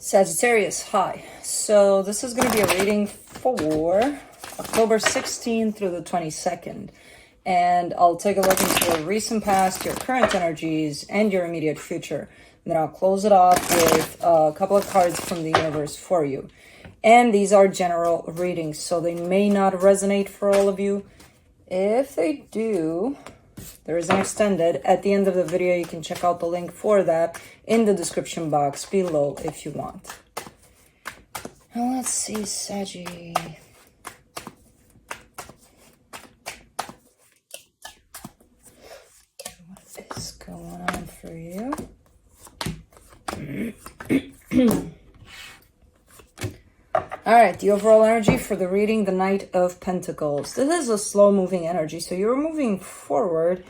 Sagittarius, hi. So this is going to be a reading for October 16th through the 22nd. And I'll take a look into your recent past, your current energies, and your immediate future. And then I'll close it off with a couple of cards from the universe for you. And these are general readings, so they may not resonate for all of you. If they do, there is an extended. At the end of the video, you can check out the link for that in the description box below if you want. Now let's see, Saggy. What is going on for you? All right, the overall energy for the reading, the Knight of Pentacles. This is a slow-moving energy, so you're moving forward,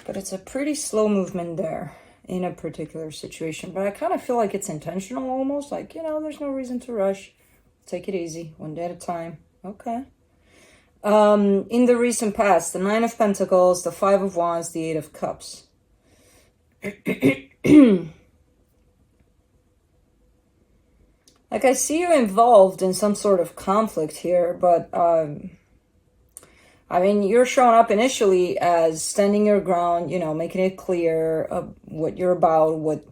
but it's a pretty slow movement there in a particular situation. But I kind of feel like it's intentional almost, like, you know, there's no reason to rush. Take it easy, one day at a time. Okay. In the recent past, the Nine of Pentacles, the Five of Wands, the Eight of Cups. Like, I see you involved in some sort of conflict here, but, I mean, you're showing up initially as standing your ground, you know, making it clear of what you're about, what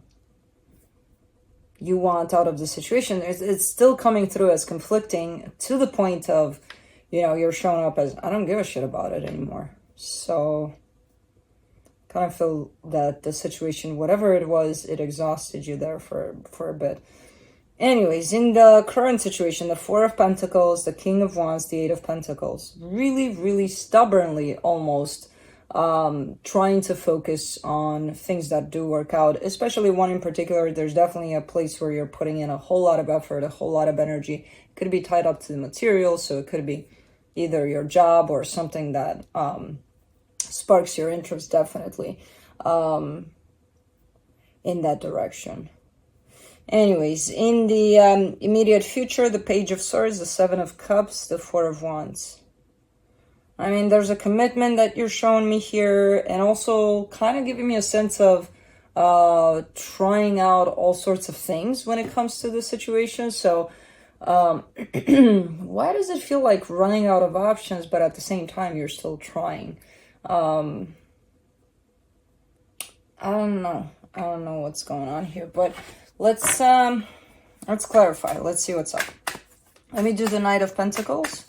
you want out of the situation. It's still coming through as conflicting to the point of, you know, you're showing up as, I don't give a shit about it anymore. So, kind of feel that the situation, whatever it was, it exhausted you there for a bit. Anyways, in the current situation, the Four of Pentacles, the King of Wands, the Eight of Pentacles, really, really stubbornly almost trying to focus on things that do work out, especially one in particular. There's definitely a place where you're putting in a whole lot of effort, a whole lot of energy. It could be tied up to the material, so it could be either your job or something that sparks your interest, definitely, in that direction. Anyways, in the immediate future, the Page of Swords, the Seven of Cups, the Four of Wands. I mean, there's a commitment that you're showing me here, and also kind of giving me a sense of trying out all sorts of things when it comes to the situation. So, why does it feel like running out of options, but at the same time, you're still trying? I don't know. I don't know what's going on here, but let's clarify. Let's see what's up. Let me do the Knight of Pentacles.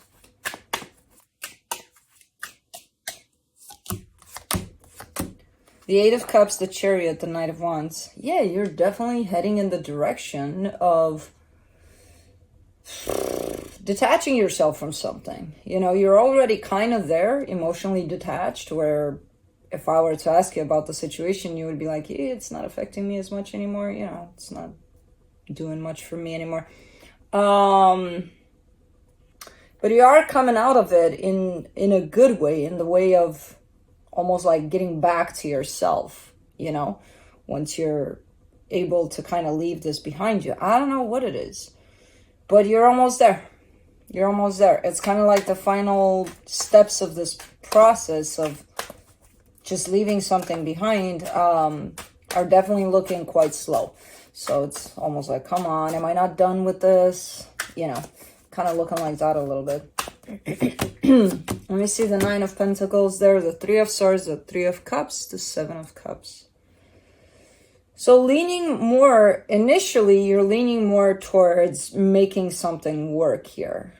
The Eight of Cups, the Chariot, the Knight of Wands. Yeah, you're definitely heading in the direction of detaching yourself from something. You know, you're already kind of there, emotionally detached, where if I were to ask you about the situation, you would be like, yeah, it's not affecting me as much anymore. You know, it's not doing much for me anymore. But you are coming out of it in a good way, in the way of almost like getting back to yourself, you know, once you're able to kind of leave this behind you. I don't know what it is, but you're almost there. You're almost there. It's kind of like the final steps of this process of just leaving something behind are definitely looking quite slow. So it's almost like, come on, am I not done with this? You know, kind of looking like that a little bit. Let me see the Nine of Pentacles there, the Three of Swords, the Three of Cups, the Seven of Cups. So leaning more, initially, you're leaning more towards making something work here.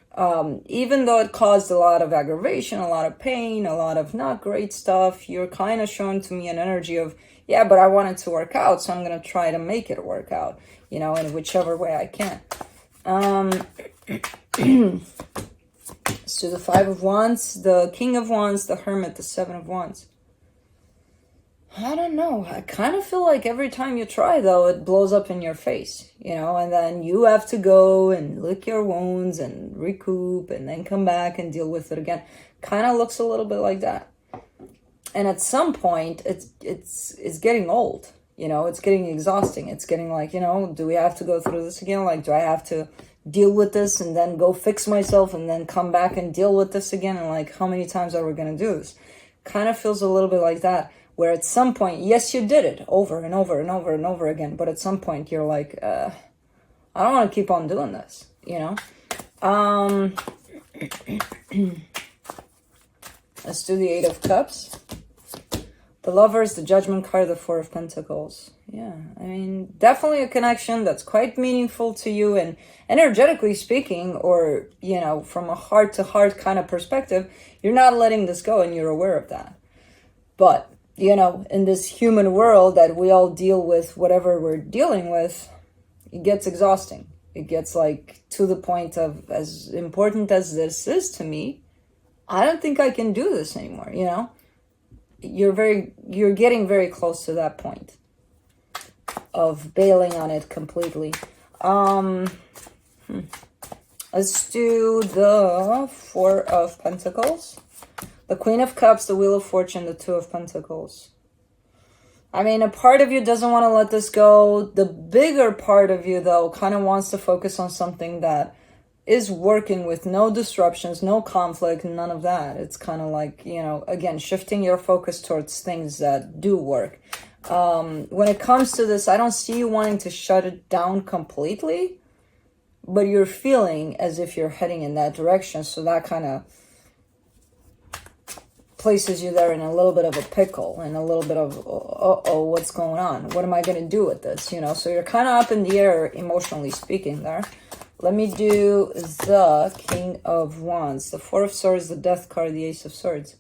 Even though it caused a lot of aggravation, a lot of pain, a lot of not great stuff, you're kind of showing to me an energy of, yeah, but I want it to work out, so I'm going to try to make it work out, you know, in whichever way I can. So the Five of Wands, the King of Wands, the Hermit, the Seven of Wands. I don't know. I kind of feel like every time you try, though, it blows up in your face, you know, and then you have to go and lick your wounds and recoup and then come back and deal with it again. Kind of looks a little bit like that. And at some point, it's getting old, you know, it's getting exhausting. It's getting like, you know, do we have to go through this again? Like, do I have to deal with this and then go fix myself and then come back and deal with this again? And like, how many times are we going to do this? Kind of feels a little bit like that. where at some point, yes, you did it over and over and over and over again, but at some point you're like, I I don't want to keep on doing this, you know? Let's do the Eight of Cups. The Lovers, the Judgment card, the Four of Pentacles. Yeah, I mean, definitely a connection that's quite meaningful to you, and energetically speaking, or, you know, from a heart-to-heart kind of perspective, you're not letting this go and you're aware of that. But, you know, in this human world that we all deal with, whatever we're dealing with, it gets exhausting. It gets like to the point of, as important as this is to me, I don't think I can do this anymore, you know? You're getting very close to that point of bailing on it completely. Let's do the Four of Pentacles, the Queen of Cups, the Wheel of Fortune, the Two of Pentacles. I mean, a part of you doesn't want to let this go. The bigger part of you, though, kind of wants to focus on something that is working with no disruptions, no conflict, none of that. It's kind of like, you know, again, shifting your focus towards things that do work. When it comes to this, I don't see you wanting to shut it down completely, but you're feeling as if you're heading in that direction. So that kind of places you there in a little bit of a pickle and a little bit of, uh-oh, what's going on? What am I going to do with this? You know, so you're kind of up in the air, emotionally speaking there. Let me do the King of Wands, the Four of Swords, the Death card, the Ace of Swords.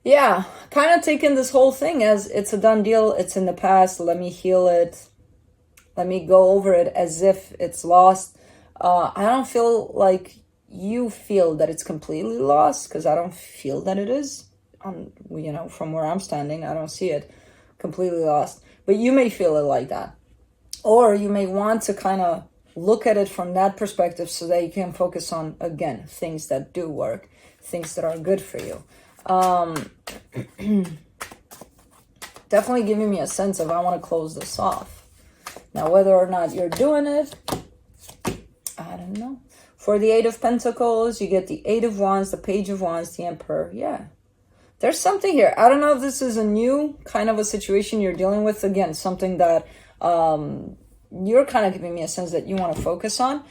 Yeah, kind of taking this whole thing as it's a done deal. It's in the past. Let me heal it. Let me go over it as if it's lost. I don't feel like you feel that it's completely lost, because I don't feel that it is. You know, from where I'm standing, I don't see it completely lost. But you may feel it like that. Or you may want to kind of look at it from that perspective so that you can focus on, again, things that do work, things that are good for you. Definitely giving me a sense of I want to close this off. Now, whether or not you're doing it, I don't know. For the Eight of Pentacles, you get the Eight of Wands, the Page of Wands, the Emperor. Yeah. There's something here. I don't know if this is a new kind of a situation you're dealing with. Again, something that you're kind of giving me a sense that you want to focus on.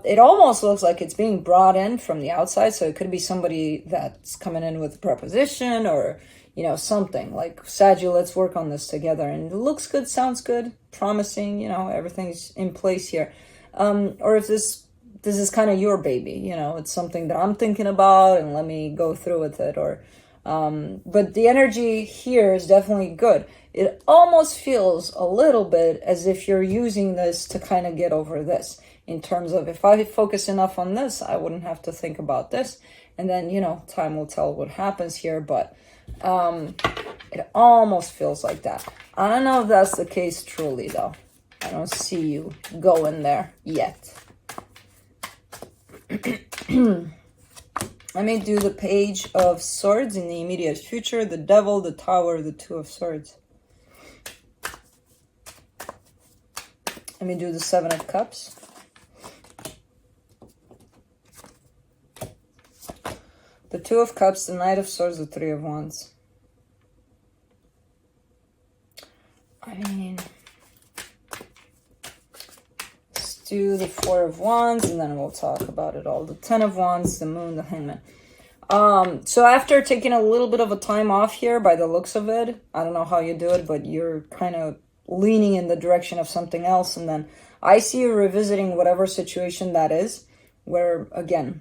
It almost looks like it's being brought in from the outside. So it could be somebody that's coming in with a proposition, or, you know, something like, Saggy, let's work on this together. And it looks good, sounds good, promising, you know, everything's in place here. Or if this is kind of your baby, you know, it's something that I'm thinking about and let me go through with it. Or, but the energy here is definitely good. It almost feels a little bit as if you're using this to kind of get over this, in terms of, if I focus enough on this, I wouldn't have to think about this. And then, you know, time will tell what happens here, but it almost feels like that. I don't know if that's the case truly, though. I don't see you going there yet. Let me do the Page of Swords in the immediate future, the Devil, the Tower, the Two of Swords. Let me do the Seven of Cups. The Two of Cups, the Knight of Swords, the Three of Wands. I mean, let's do the Four of Wands, and then we'll talk about it all. The Ten of Wands, the Moon, the Hangman. So after taking a little bit of a time off here, by the looks of it, I don't know how you do it, but you're kind of leaning in the direction of something else. And then I see you revisiting whatever situation that is, where, again,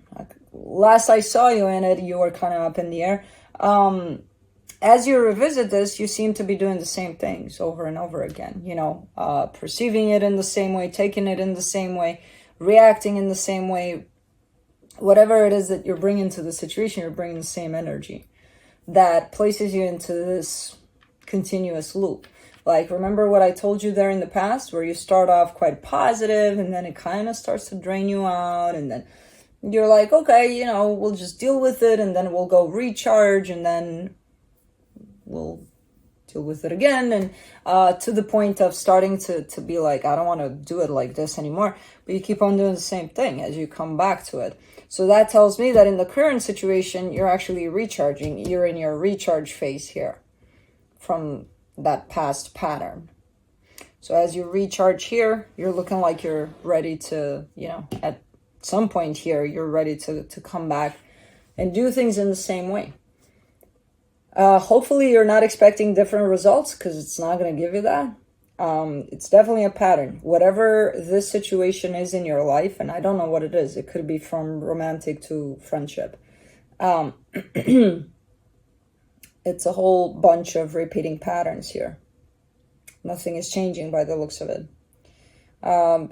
last I saw you in it, you were kind of up in the air. As you revisit this, you seem to be doing the same things over and over again, you know, perceiving it in the same way, taking it in the same way, reacting in the same way. Whatever it is that you're bringing to the situation, you're bringing the same energy that places you into this continuous loop. Like, remember what I told you there in the past, where you start off quite positive and then it kind of starts to drain you out, and then you're like, okay, you know, we'll just deal with it, and then we'll go recharge, and then we'll deal with it again. And to the point of starting to be like, I don't want to do it like this anymore. But you keep on doing the same thing as you come back to it. So that tells me that in the current situation, you're actually recharging. You're in your recharge phase here from that past pattern. So as you recharge here, you're looking like you're ready to, at some point here, you're ready to come back and do things in the same way. Hopefully you're not expecting different results, because it's not going to give you that. It's definitely a pattern. Whatever this situation is in your life, and I don't know what it is. It could be from romantic to friendship. It's a whole bunch of repeating patterns here. Nothing is changing by the looks of it.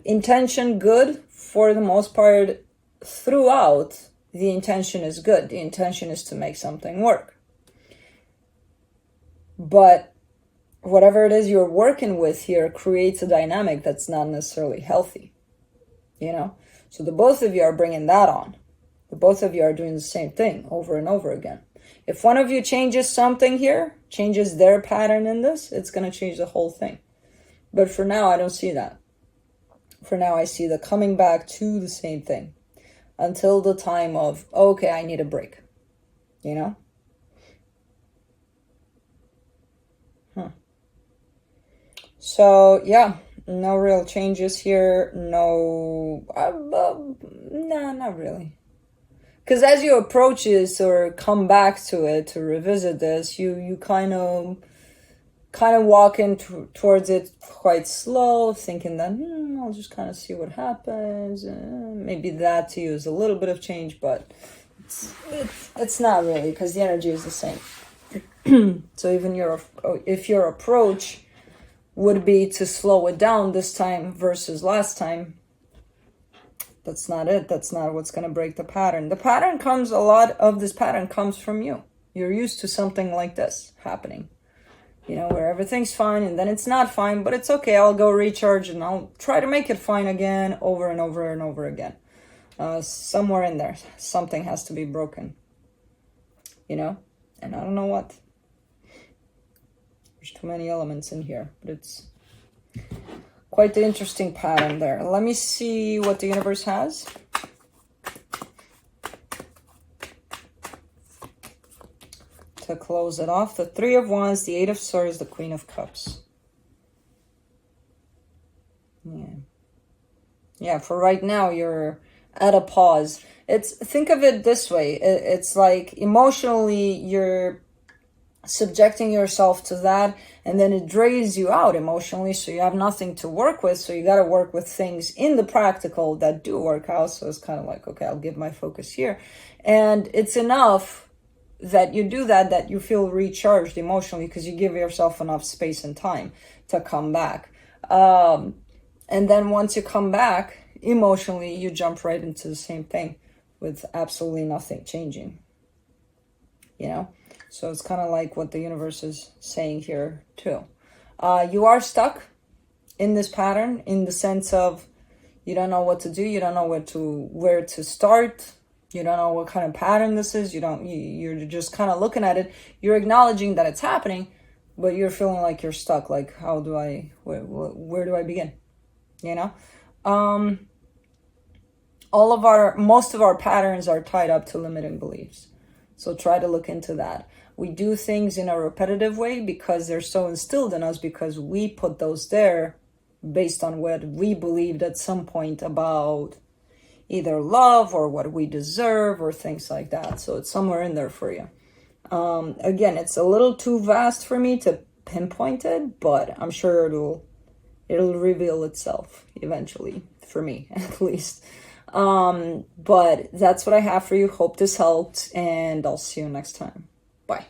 Intention good for the most part. Throughout, the intention is good. The intention is to make something work. But whatever it is you're working with here creates a dynamic that's not necessarily healthy. So the both of you are bringing that on. The both of you are doing the same thing over and over again. If one of you changes something here, changes their pattern in this, it's going to change the whole thing. But for now, I don't see that. For now, I see the coming back to the same thing until the time of, okay, I need a break. So, yeah, no real changes here. No, nah, not really. Because as you approach this or come back to it, to revisit this, you kind of walking towards it quite slow, thinking that, I'll just kind of see what happens. Maybe that to you is a little bit of change, but it's not really, because the energy is the same. So even if your approach would be to slow it down this time versus last time, that's not it. That's not what's going to break the pattern. A lot of this pattern comes from you. You're used to something like this happening, where everything's fine and then it's not fine, but it's okay. I'll go recharge and I'll try to make it fine again, over and over and over again. Somewhere in there, something has to be broken, and I don't know what. There's too many elements in here, but it's quite the interesting pattern there. Let me see what the universe has. To close it off, the Three of Wands, the Eight of Swords, the Queen of Cups. Yeah, for right now, you're at a pause. Think of it this way. It's like emotionally, you're subjecting yourself to that, and then it drains you out emotionally, so you have nothing to work with, so you got to work with things in the practical that do work out. So it's kind of like, okay, I'll give my focus here, and it's enough that you do that you feel recharged emotionally, because you give yourself enough space and time to come back, and then once you come back emotionally, you jump right into the same thing with absolutely nothing changing, So it's kind of like what the universe is saying here too. You are stuck in this pattern, in the sense of you don't know what to do. You don't know where to start. You don't know what kind of pattern this is. You're just kind of looking at it. You're acknowledging that it's happening, but you're feeling like you're stuck. Like, where do I begin? Most of our patterns are tied up to limiting beliefs. So try to look into that. We do things in a repetitive way because they're so instilled in us, because we put those there based on what we believed at some point about either love or what we deserve or things like that. So it's somewhere in there for you. Again, it's a little too vast for me to pinpoint it, but I'm sure it'll reveal itself eventually, for me at least. But that's what I have for you. Hope this helped, and I'll see you next time. Bye.